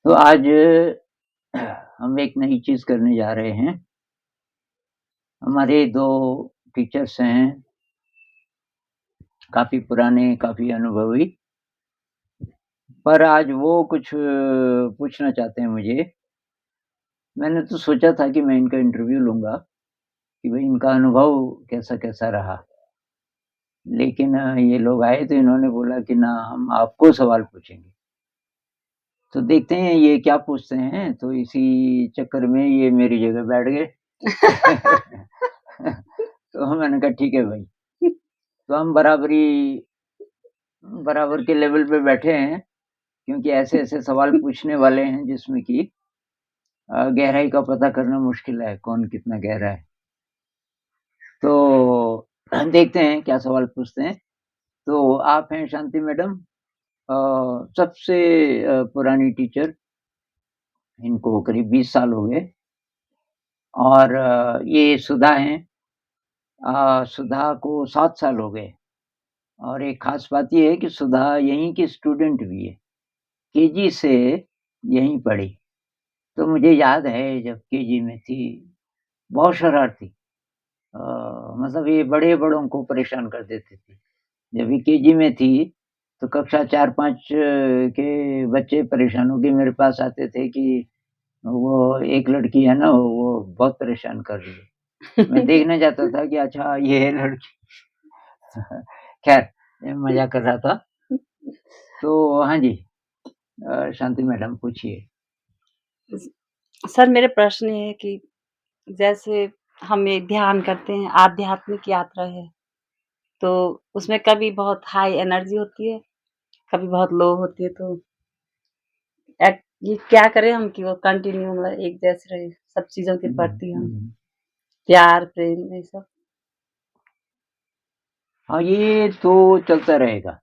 तो आज हम एक नई चीज़ करने जा रहे हैं। हमारे 2 टीचर्स हैं, काफ़ी पुराने, काफ़ी अनुभवी, पर आज वो कुछ पूछना चाहते हैं मुझे। मैंने तो सोचा था कि मैं इनका इंटरव्यू लूँगा कि भई इनका अनुभव कैसा-कैसा रहा। लेकिन ये लोग आए तो इन्होंने बोला कि ना हम आपको सवाल पूछेंगे। तो देखते हैं ये क्या पूछते हैं, तो इसी चक्कर में ये मेरी जगह बैठ गए। तो मैंने कहा ठीक है भाई। तो हम बराबर के लेवल पे बैठे हैं, क्योंकि ऐसे-ऐसे सवाल पूछने वाले हैं जिसमें कि गहराई का पता करना मुश्किल है, कौन कितना गहरा है। तो देखते हैं क्या सवाल पूछते हैं। तो आप हैं शांति मैडम, सबसे पुरानी टीचर, इनको करीब 20 साल हो गए। और ये सुधा हैं, सुधा को 7 साल हो गए। और एक ख़ास बात ये है कि सुधा यहीं की स्टूडेंट भी है, केजी से यहीं पढ़ी। तो मुझे याद है जब केजी में थी, बहुत शरारती, अ, मतलब ये बड़े-बड़ों को परेशान कर देती थी। जब ये केजी में थी, तो कक्षा 4-5 के बच्चे परेशान होके मेरे पास आते थे कि वो एक लड़की है ना, वो बहुत परेशान कर रही है। मैं देखने जाता था कि अच्छा ये है लड़की। खैर, ये मज़ाक कर रहा था। तो हाँ जी, शांति मैडम पूछिए। सर, मेरा प्रश्न ये है कि जैसे हम ये ध्यान करते हैं, आध्यात्मिक यात्रा है, तो उसमें कभी बहुत हाई एनर्जी होती है, कभी बहुत लो होती है, तो ये क्या करें हम कि वो कंटिन्यू मतलब एक जैसे रहे, सब चीज़ों के प्रति हम प्यार, प्रेम ये सब? हाँ, ये तो चलता रहेगा,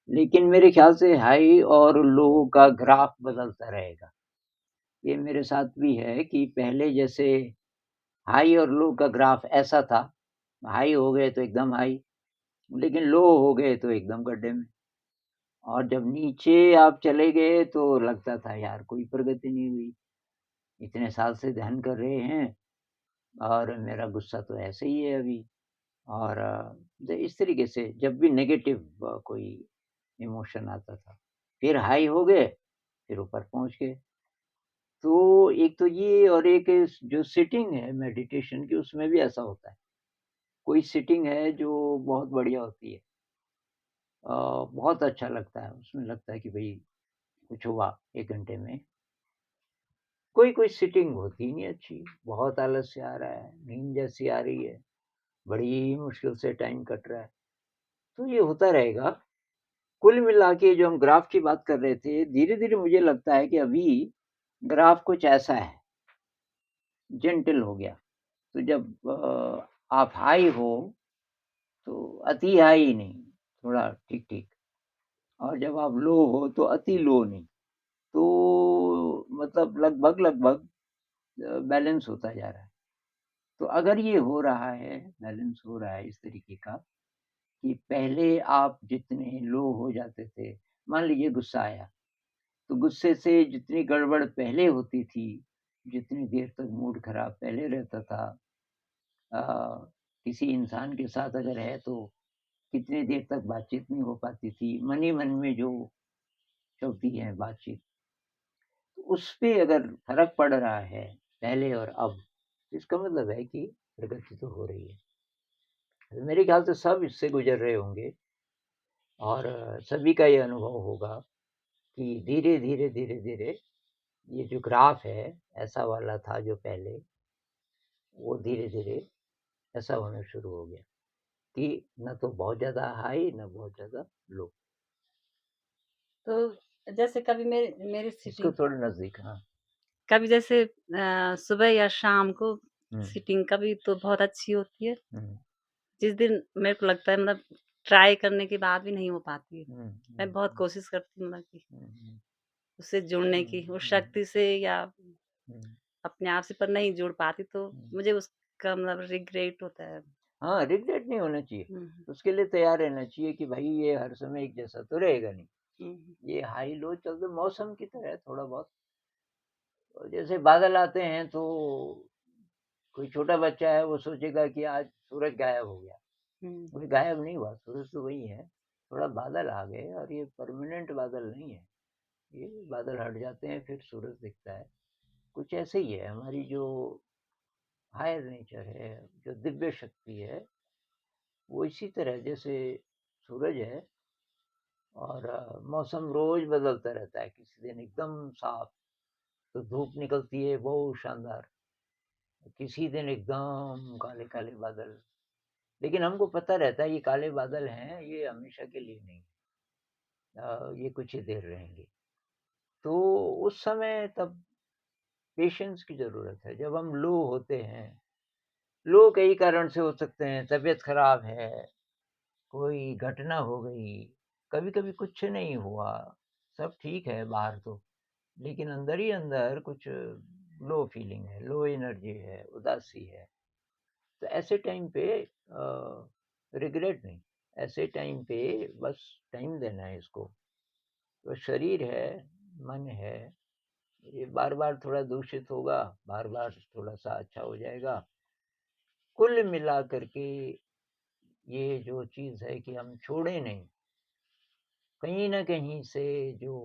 लेकिन मेरे ख़्याल से हाई और लो का ग्राफ बदलता रहेगा। ये मेरे साथ भी है कि पहले जैसे हाई और लो का ग्राफ ऐसा था, हाई हो गए तो एकदम हाई, लेकिन लो हो गए तो एकदम गड्ढे में। और जब नीचे आप चले गए तो लगता था यार कोई प्रगति नहीं हुई, इतने साल से ध्यान कर रहे हैं और मेरा गुस्सा तो ऐसे ही है अभी। और इस तरीके से जब भी नेगेटिव कोई इमोशन आता था, फिर हाई हो गए, फिर ऊपर पहुँच गए। तो एक तो ये, और एक जो सिटिंग है मेडिटेशन की, उसमें भी ऐसा होता है। कोई सिटिंग है जो बहुत बढ़िया होती है। बहुत अच्छा लगता है, उसमें लगता है कि भई कुछ हुआ 1 घंटे में। कोई सिटिंग होती ही नहीं अच्छी, बहुत आलस्य आ रहा है, नींद जैसी आ रही है, बड़ी मुश्किल से टाइम कट रहा है। तो ये होता रहेगा। कुल मिला के जो हम ग्राफ की बात कर रहे थे, धीरे-धीरे मुझे लगता है कि अभी ग्राफ कुछ ऐसा है, जेंटल हो गया। तो जब आप हाई हो, तो अति हाई नहीं, थोड़ा ठीक-ठीक। और जब आप लो हो, तो अति लो नहीं। तो मतलब लगभग-लगभग बैलेंस होता जा रहा है। तो अगर ये हो रहा है, बैलेंस हो रहा है इस तरीके का कि पहले आप जितने लो हो जाते थे, मान लीजिए गुस्सा आया, तो गुस्से से जितनी गड़बड़ पहले होती थी, जितनी देर तक मूड खराब पहले रहता था, अ, किसी इंसान के साथ अगर है तो कितनी देर तक बातचीत नहीं हो पाती थी, मन ही मन में जो चलती है बातचीत, तो उसपे अगर फ़र्क पड़ रहा है पहले और अब, तो इसका मतलब है कि प्रगति तो हो रही है। तो मेरे ख्याल से सब इससे गुज़र रहे होंगे और सभी का ये अनुभव होगा कि धीरे-धीरे, धीरे-धीरे ये जो ग्राफ है, ऐसा वाला था जो पहले, वो धीरे-धीरे ऐसा होना शुरू हो गया कि ना तो बहुत ज़्यादा हाई, ना बहुत ज़्यादा लो। तो जैसे कभी मेरी मेरी इसको सिटिंग थोड़ा नज़दीक, हाँ। कभी जैसे सुबह या शाम को हुँ, सिटिंग कभी तो बहुत अच्छी होती है, हुँ, जिस दिन मेरे को लगता है मतलब ट्राई करने के बाद भी नहीं हो पाती है। हुँ, मैं हुँ, बहुत कोशिश करती हूँ मतलब कि हुँ, हुँ, उससे जुड़ने हुँ, की, उस हुँ, शक्ति से या हुँ, अपने आप से, पर नहीं जुड़ पाती, तो हुँ। मुझे उसका मतलब रिग्रेट होता है। हाँ, रिग्रेट नहीं होना चाहिए। हुँ, हुँ। उसके लिए तैयार रहना चाहिए कि भाई ये हर समय एक जैसा तो रहेगा नहीं। हुँ, हुँ। ये हाई लो चलते मौसम की तरह है थोड़ा बहुत। और जैसे बादल आते हैं तो कोई छोटा बच्चा है वो सोचेगा कि आज सूरज गायब हो गया। कोई गायब नहीं हुआ, सूरज तो वही है। थोड़ा बादल आ गए और ये परमानेंट बादल नहीं है। ये बादल हट जाते हैं फिर सूरज दिखता है। कुछ ऐसे ही है हमारी जो हायर नेचर है, जो दिव्य शक्ति है, वो इसी तरह जैसे सूरज है और मौसम रोज बदलता रहता है। किसी दिन एकदम साफ तो धूप निकलती है बहुत शानदार, किसी दिन एकदम काले काले बादल। लेकिन हमको पता रहता है ये काले बादल हैं, ये हमेशा के लिए नहीं, ये कुछ ही देर रहेंगे। तो उस समय तब पेशेंस की ज़रूरत है। जब हम लो होते हैं, लो कई कारण से हो सकते हैं, तबीयत खराब है, कोई घटना हो गई, कभी-कभी कुछ नहीं हुआ, सब ठीक है बाहर तो, लेकिन अंदर ही अंदर कुछ लो फीलिंग है, लो एनर्जी है, उदासी है। तो ऐसे टाइम पे रिग्रेट नहीं, ऐसे टाइम पे बस टाइम देना है इसको। तो शरीर है, मन है, ये बार-बार थोड़ा दूषित होगा, बार-बार थोड़ा-सा अच्छा हो जाएगा। कुल मिला कर के ये जो चीज़ है कि हम छोड़े नहीं, कहीं न कहीं से जो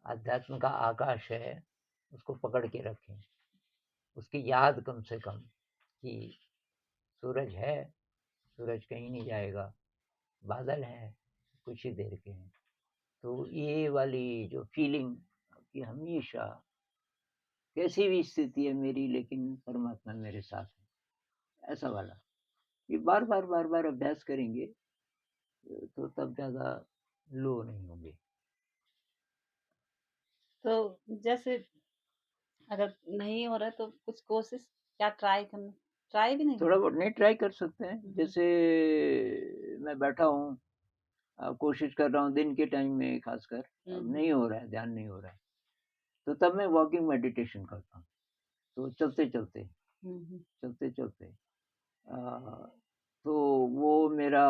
अध्यात्म का आकाश है, उसको पकड़ के रखें। उसकी याद कम से कम कि सूरज है, सूरज कहीं नहीं जाएगा, बादल हैं, कुछ ही देर के हैं। तो ये वाली जो फीलिंग कि हमेशा कैसी भी स्थिति है मेरी लेकिन परमात्मा मेरे साथ है, ऐसा वाला। ये बार-बार, बार-बार अभ्यास करेंगे तो तब ज़्यादा लो नहीं होंगे। तो जैसे अगर नहीं हो रहा है तो कुछ कोशिश क्या ट्राई करना ट्राई भी नहीं थोड़ा करना? बहुत नहीं ट्राई कर सकते हैं। हुँ, जैसे मैं बैठा हूँ, कोशिश कर रहा हूँ दिन के टाइम में ख़ासकर, हुँ, अब हुँ, नहीं हो रहा है, ध्यान नहीं हो रहा है, तो तब मैं वॉकिंग मेडिटेशन करता हूँ। तो चलते-चलते, हुँ, हुँ। चलते-चलते अ, तो वो मेरा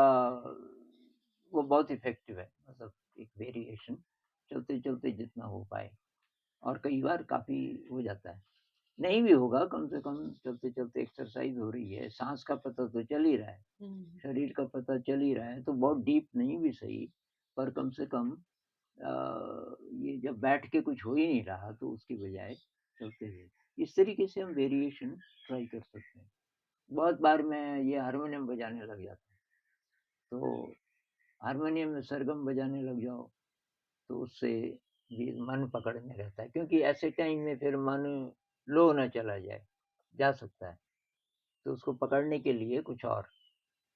वो बहुत इफ़ेक्टिव है, मतलब एक वेरिएशन चलते-चलते जितना हो पाए और कई बार काफ़ी हो जाता है। नहीं भी होगा, कम से कम चलते-चलते एक्सरसाइज़ हो रही है, साँस का पता तो चल ही रहा है, हुँ, शरीर का पता चल ही रहा है, तो बहुत डीप नहीं भी सही, पर कम से कम ये जब बैठ के कुछ हो ही नहीं रहा, तो उसकी बजाय चलते हुए, इस तरीके से हम वेरिएशन ट्राई कर सकते हैं। बहुत बार मैं ये हारमोनियम बजाने लग जाता हूँ, तो हारमोनियम में सरगम बजाने लग जाओ, तो उससे भी मन पकड़ में रहता है, क्योंकि ऐसे टाइम में फिर मन लो ना चला जाए, जा सकता है। तो उसको पकड़ने के लिए कुछ और,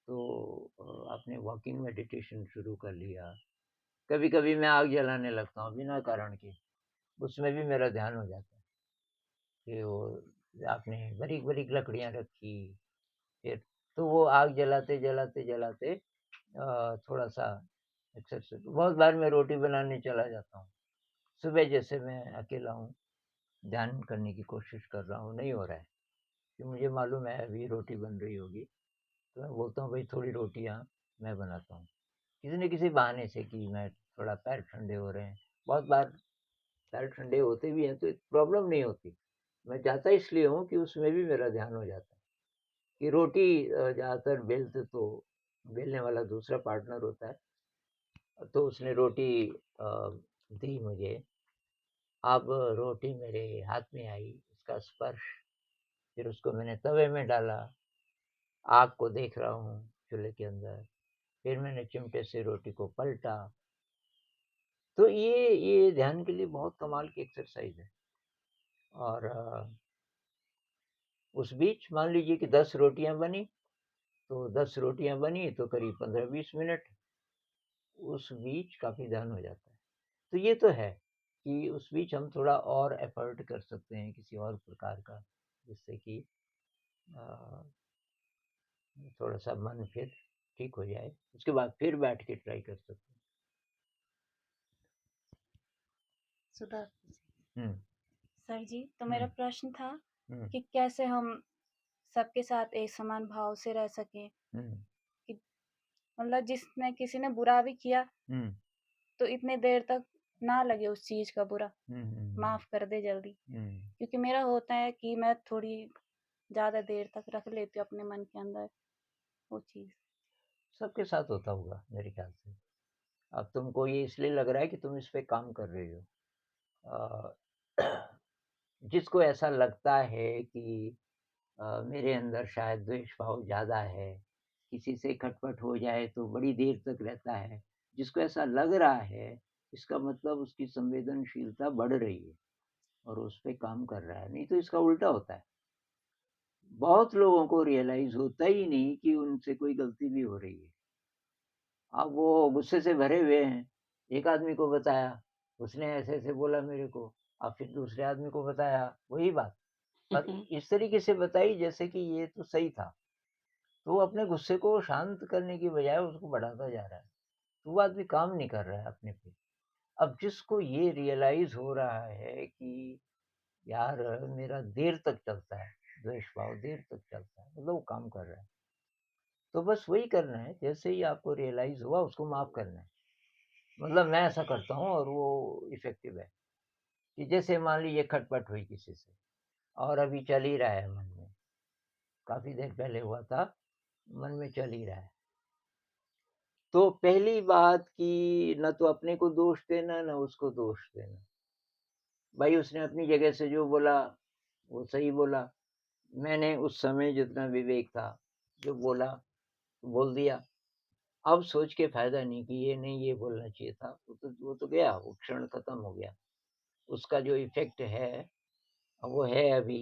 तो आपने वॉकिंग मेडिटेशन शुरू कर लिया। कभी-कभी मैं आग जलाने लगता हूँ बिना कारण के, उसमें भी मेरा ध्यान हो जाता है कि वो आपने बारीक-बारीक लकड़ियाँ रखी, फिर तो वो आग जलाते-जलाते थोड़ा-सा एक्सरसाइज़, बहुत बार मैं रोटी बनाने चला जाता हूँ। सुबह जैसे मैं अकेला हूँ, ध्यान करने की कोशिश कर रहा हूँ, नहीं हो रहा है, कि मुझे मालूम है अभी रोटी बन रही होगी, तो मैं बोलता हूँ भई थोड़ी रोटियाँ मैं बनाता हूँ। किसी न किसी बहाने से कि मैं थोड़ा पैर ठंडे हो रहे हैं। बहुत बार पैर ठंडे होते भी हैं तो प्रॉब्लम नहीं होती। मैं जाता इसलिए हूँ कि उसमें भी मेरा ध्यान हो जाता है कि रोटी ज़्यादातर बेलते तो बेलने वाला दूसरा पार्टनर होता है, तो उसने रोटी दी मुझे। अब रोटी मेरे हाथ में आई, उसका स्पर्श, फिर उसको मैंने तवे में डाला, आग को देख रहा हूँ चूल्हे के अंदर, फिर मैंने चिमटे से रोटी को पलटा। तो ये ध्यान के लिए बहुत कमाल की एक्सरसाइज़ है। और उस बीच मान लीजिए कि 10 रोटियाँ बनी, तो 10 रोटियाँ बनी तो करीब 15-20 मिनट, उस बीच काफ़ी ध्यान हो जाता है। तो ये तो है कि उस बीच हम थोड़ा और एफ़र्ट कर सकते हैं किसी और प्रकार का, जिससे कि अ, थोड़ा-सा मन फिर ठीक हो जाए। उसके बाद फिर बैठ के ट्राई कर सकते सुधा हैं। हुँ, सर जी, तो हुँ, मेरा प्रश्न था हुँ, कि कैसे हम सबके साथ एक समान भाव से रह सकें हुँ, कि मतलब जिसने किसी ने बुरा भी किया हुँ, तो इतने देर तक ना लगे उस चीज़ का बुरा, हुँ। माफ़ कर दे जल्दी। हुँ। क्योंकि मेरा होता है कि मैं थोड़ी ज़्यादा देर तक रख लेती हूँ अपने मन के अंदर वो चीज़। सबके साथ होता होगा मेरे ख़्याल से। अब तुमको ये इसलिए लग रहा है कि तुम इस पे काम कर रही हो। अ, जिसको ऐसा लगता है कि मेरे अंदर शायद द्वेष भाव ज़्यादा है, किसी से खटपट हो जाए तो बड़ी देर तक रहता है, जिसको ऐसा लग रहा है, इसका मतलब उसकी संवेदनशीलता बढ़ रही है और उस पे काम कर रहा है, नहीं तो इसका उल्टा होता है। बहुत लोगों को रियलाइज़ होता ही नहीं कि उनसे कोई गलती भी हो रही है। अब वो गुस्से से भरे हुए हैं, एक आदमी को बताया, उसने ऐसे-ऐसे बोला मेरे को, अब फिर दूसरे आदमी को बताया, वही बात। और इस तरीके से बताई जैसे कि ये तो सही था। तो वो अपने गुस्से को शांत करने की बजाय उसको बढ़ाता जा रहा है। तो वो आदमी काम नहीं कर रहा है अपने पे। अब जिसको ये रियलाइज़ हो रहा है कि यार मेरा देर तक चलता है, द्वेष भाव देर तक चलता है, मतलब वो काम कर रहा है। तो बस वही करना है, जैसे ही आपको रियलाइज़ हुआ उसको माफ़ करना है। मतलब मैं ऐसा करता हूँ और वो इफ़ेक्टिव है, कि जैसे मान लीजिए खटपट हुई किसी से और अभी चल ही रहा है मन में, काफ़ी देर पहले हुआ था, मन में चल ही रहा है। तो पहली बात कि ना तो अपने को दोष देना, ना उसको दोष देना। भाई उसने अपनी जगह से जो बोला, वो सही बोला। मैंने उस समय जितना विवेक था, जो बोला, बोल दिया। अब सोच के फ़ायदा नहीं कि ये नहीं ये बोलना चाहिए था, वो तो गया, वो क्षण खत्म हो गया। उसका जो इफ़ेक्ट है, वो है अभी।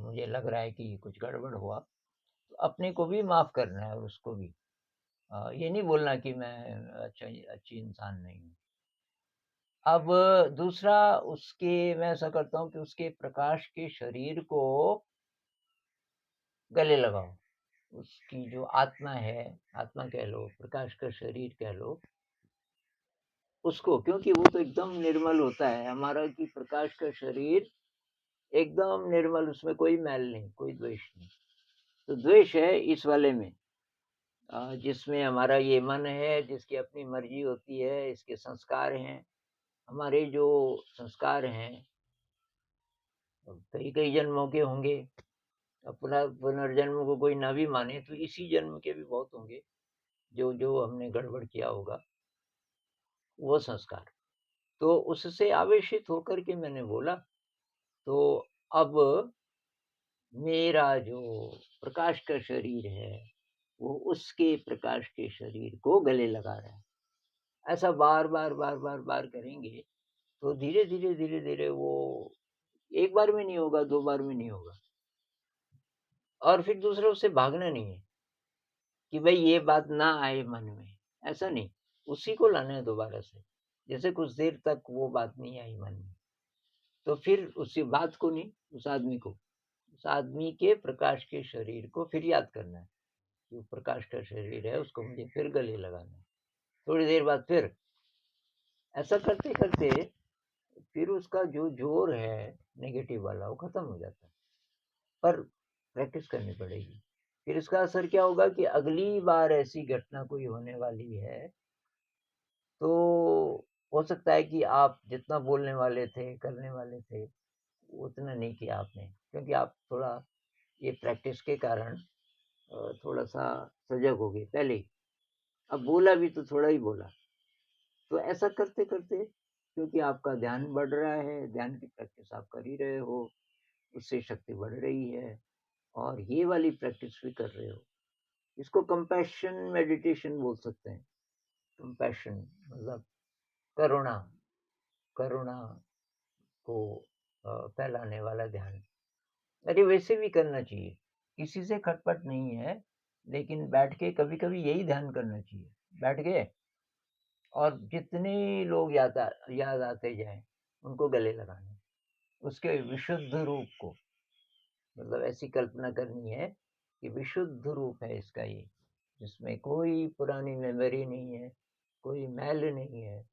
मुझे लग रहा है कि कुछ गड़बड़ हुआ। तो अपने को भी माफ़ करना है और उसको भी। ये नहीं बोलना कि मैं अच्छी इंसान नहीं हूँ। अब दूसरा उसके मैं ऐसा करता हूँ कि उसके प्रकाश के शरीर को गले लगाओ। उसकी जो आत्मा है, आत्मा कह लो, प्रकाश का शरीर कह लो, उसको क्योंकि वो तो एकदम निर्मल होता है हमारा कि प्रकाश का शरीर एकदम निर्मल, उसमें कोई मैल नहीं, कोई द्वेष नहीं। तो द्वेष है इस वाले में जिसमें हमारा ये मन है, जिसकी अपनी मर्ज़ी होती है, इसके संस्कार हैं। हमारे जो संस्कार हैं, कई-कई जन्मों के होंगे। अपना पुनर्जन्म को कोई ना भी माने तो इसी जन्म के भी बहुत होंगे, जो हमने गड़बड़ किया होगा, वो संस्कार। तो उससे आवेशित होकर के मैंने बोला, तो अब मेरा जो प्रकाश का शरीर है, वो उसके प्रकाश के शरीर को गले लगा रहा है। ऐसा बार-बार, बार-बार, बार करेंगे, तो धीरे-धीरे, धीरे-धीरे वो एक बार में नहीं होगा, 2 बार में नहीं होगा और फिर दूसरा उससे भागना नहीं है। कि भई ये बात ना आए मन में, ऐसा नहीं, उसी को लाना है दोबारा से। जैसे कुछ देर तक वो बात नहीं आई मन में, तो फिर उसी बात को नहीं, उस आदमी को, उस आदमी के प्रकाश के शरीर को फिर याद करना है, कि वो प्रकाश का शरीर है, उसको मुझे फिर गले लगाना है। थोड़ी देर बाद फिर, ऐसा करते-करते फिर उसका जो ज़ोर है नेगेटिव वाला, वो खत्म हो जाता है। पर प्रैक्टिस करनी पड़ेगी। फिर इसका असर क्या होगा कि अगली बार ऐसी घटना कोई होने वाली है तो हो सकता है कि आप जितना बोलने वाले थे, करने वाले थे, उतना नहीं किया आपने। क्योंकि आप थोड़ा ये प्रैक्टिस के कारण थोड़ा-सा सजग हो गए पहले ही। अब बोला भी तो थोड़ा ही बोला। तो ऐसा करते-करते क्योंकि आपका ध्यान बढ़ रहा है, ध्यान की प्रैक्टिस आप कर ही रहे हो, उससे शक्ति बढ़ रही है और ये वाली प्रैक्टिस भी कर रहे हो। इसको कंपैशन मेडिटेशन बोल सकते हैं। कंपैशन मतलब करुणा, करुणा को फैलाने वाला ध्यान। अरे वैसे भी करना चाहिए, किसी से खटपट नहीं है, लेकिन बैठ के कभी-कभी यही ध्यान करना चाहिए। बैठ गए और जितने लोग याद आते जाएँ, उनको गले लगाना है। उसके विशुद्ध रूप को मतलब ऐसी कल्पना करनी है कि विशुद्ध रूप है इसका ये, जिसमें कोई पुरानी मेमोरी नहीं है, कोई मैल नहीं है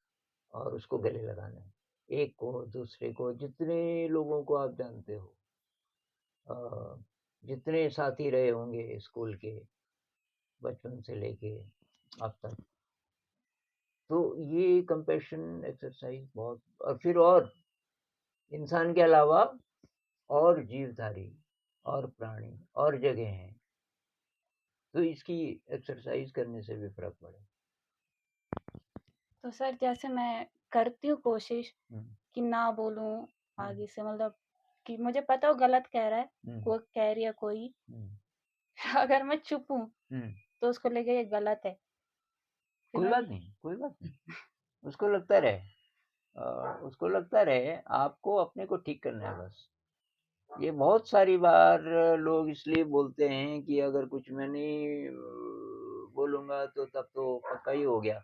और उसको गले लगाना है। एक को, दूसरे को, जितने लोगों को आप जानते हो। अ, जितने साथी रहे होंगे स्कूल के, बचपन से लेके अब तक, तो ये कंपैशन एक्सरसाइज बहुत, और फिर और इंसान के अलावा और जीवधारी और प्राणी और जगह हैं, तो इसकी एक्सरसाइज करने से भी फ़र्क पड़े। तो सर जैसे मैं करती हूँ कोशिश कि ना बोलूँ आगे से, मतलब कि मुझे पता वो गलत कह रहा है, वो कह रही है कोई, अगर मैं चुप हूँ तो उसको लगे ये गलत है। कोई बात नहीं, कोई बात नहीं। उसको लगता रहे, उसको लगता रहे, आपको अपने को ठीक करना है बस। ये बहुत सारी बार लोग इसलिए बोलते हैं कि अगर कुछ मैं नहीं बोलूँगा तो तब तो पक्का ही हो गया।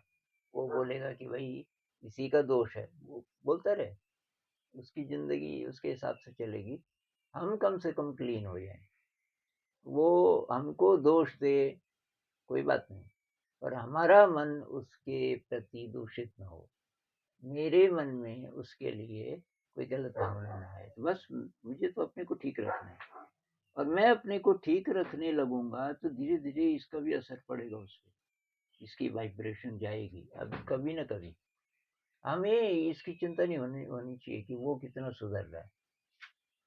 वो बोलेगा कि भाई इसी का दोष है, वो बोलता रहे, उसकी ज़िंदगी उसके हिसाब से चलेगी। हम कम से कम क्लीन हो जाएँ। वो हमको दोष दे, कोई बात नहीं, पर हमारा मन उसके प्रति दूषित ना हो। मेरे मन में उसके लिए कोई गलत भावना ना आए। तो बस मुझे तो अपने को ठीक रखना है, और मैं अपने को ठीक रखने लगूँगा तो धीरे-धीरे इसका भी असर पड़ेगा उस पे। इसकी वाइब्रेशन जाएगी, अब कभी न कभी। हमें इसकी चिंता नहीं होनी होनी चाहिए कि वो कितना सुधर रहा है।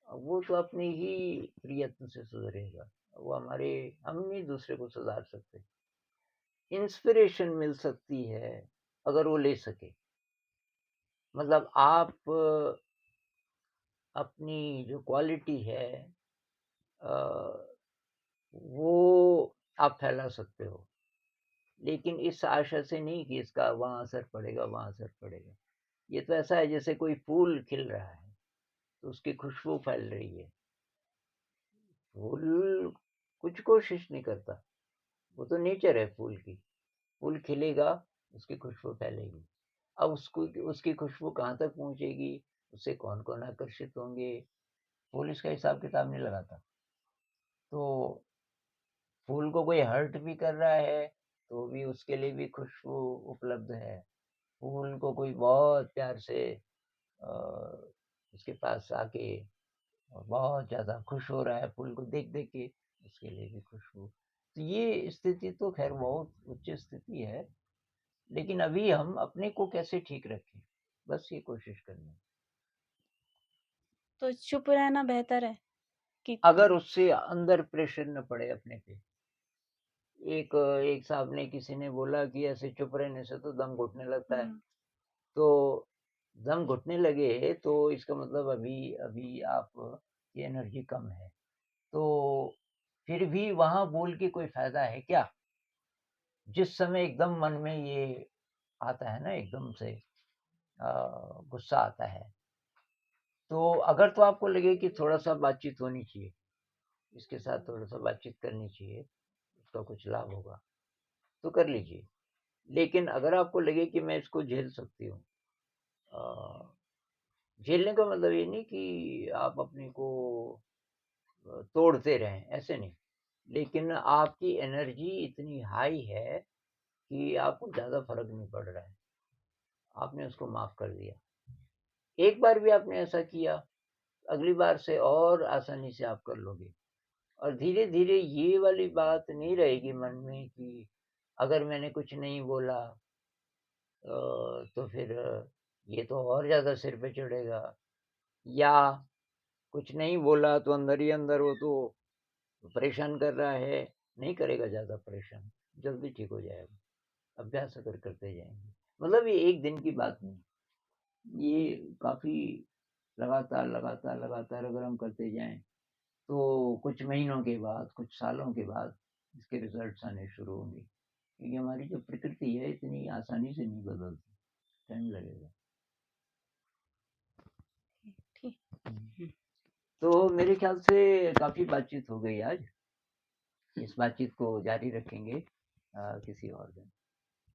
वो तो अपने ही प्रयत्न से सुधरेगा। वो हमारे, हम नहीं दूसरे को सुधार सकते। इंस्पिरेशन मिल सकती है अगर वो ले सके। मतलब आप अपनी जो क्वालिटी है वो आप फैला सकते हो, लेकिन इस आशा से नहीं कि इसका वहाँ असर पड़ेगा, वहाँ असर पड़ेगा। ये तो ऐसा है जैसे कोई फूल खिल रहा है, तो उसकी खुशबू फैल रही है। फूल कुछ कोशिश नहीं करता, वो तो नेचर है फूल की। फूल खिलेगा, उसकी खुशबू फैलेगी। अब उसको, उसकी खुशबू कहाँ तक पहुँचेगी, उससे कौन-कौन आकर्षित होंगे, फूल इसका हिसाब-किताब नहीं लगाता। तो फूल को कोई हर्ट भी कर रहा है, तो भी उसके लिए भी खुशबू उपलब्ध है। फूल को कोई बहुत प्यार से अ, उसके पास आके बहुत ज़्यादा खुश हो रहा है फूल को देख-देख के, उसके लिए भी खुशबू। तो ये स्थिति तो ख़ैर बहुत उच्च स्थिति है, लेकिन अभी हम अपने को कैसे ठीक रखें, बस ये कोशिश करनी है। तो चुप रहना बेहतर है कि अगर उससे अंदर प्रेशर न पड़े अपने पे। एक एक साहब ने, किसी ने बोला कि ऐसे चुप रहने से तो दम घुटने लगता है। तो दम घुटने लगे तो इसका मतलब अभी अभी आप की एनर्जी कम है। तो फिर भी वहाँ बोल के कोई फ़ायदा है क्या? जिस समय एकदम मन में ये आता है ना, एकदम से गुस्सा आता है, तो अगर तो आपको लगे कि थोड़ा-सा बातचीत होनी चाहिए, इसके साथ थोड़ा-सा बातचीत करनी चाहिए, उसका कुछ लाभ होगा, तो कर लीजिए। लेकिन अगर आपको लगे कि मैं इसको झेल सकती हूँ, अ, झेलने का मतलब ये नहीं कि आप अपने को तोड़ते रहें, ऐसे नहीं। लेकिन आपकी एनर्जी इतनी हाई है कि आपको ज़्यादा फ़र्क नहीं पड़ रहा है। आपने उसको माफ़ कर दिया। एक बार भी आपने ऐसा किया, अगली बार से और आसानी से आप कर लोगे। और धीरे-धीरे ये वाली बात नहीं रहेगी मन में कि अगर मैंने कुछ नहीं बोला तो फिर ये तो और ज़्यादा सिर पे चढ़ेगा, या कुछ नहीं बोला तो अंदर ही अंदर वो तो परेशान कर रहा है, नहीं करेगा ज़्यादा परेशान, जल्दी ठीक हो जाएगा। अभ्यास अगर करते जाएँगे। मतलब ये एक दिन की बात नहीं, ये काफ़ी लगातार, लगातार, लगातार अगर हम करते जाएँ, तो कुछ महीनों के बाद, कुछ सालों के बाद इसके रिज़ल्ट्स आने शुरू होंगे। क्योंकि हमारी जो प्रकृति है इतनी आसानी से नहीं बदलती, टाइम लगेगा। ठीक। तो मेरे ख़्याल से काफ़ी बातचीत हो गई आज। इस बातचीत को जारी रखेंगे किसी और दिन।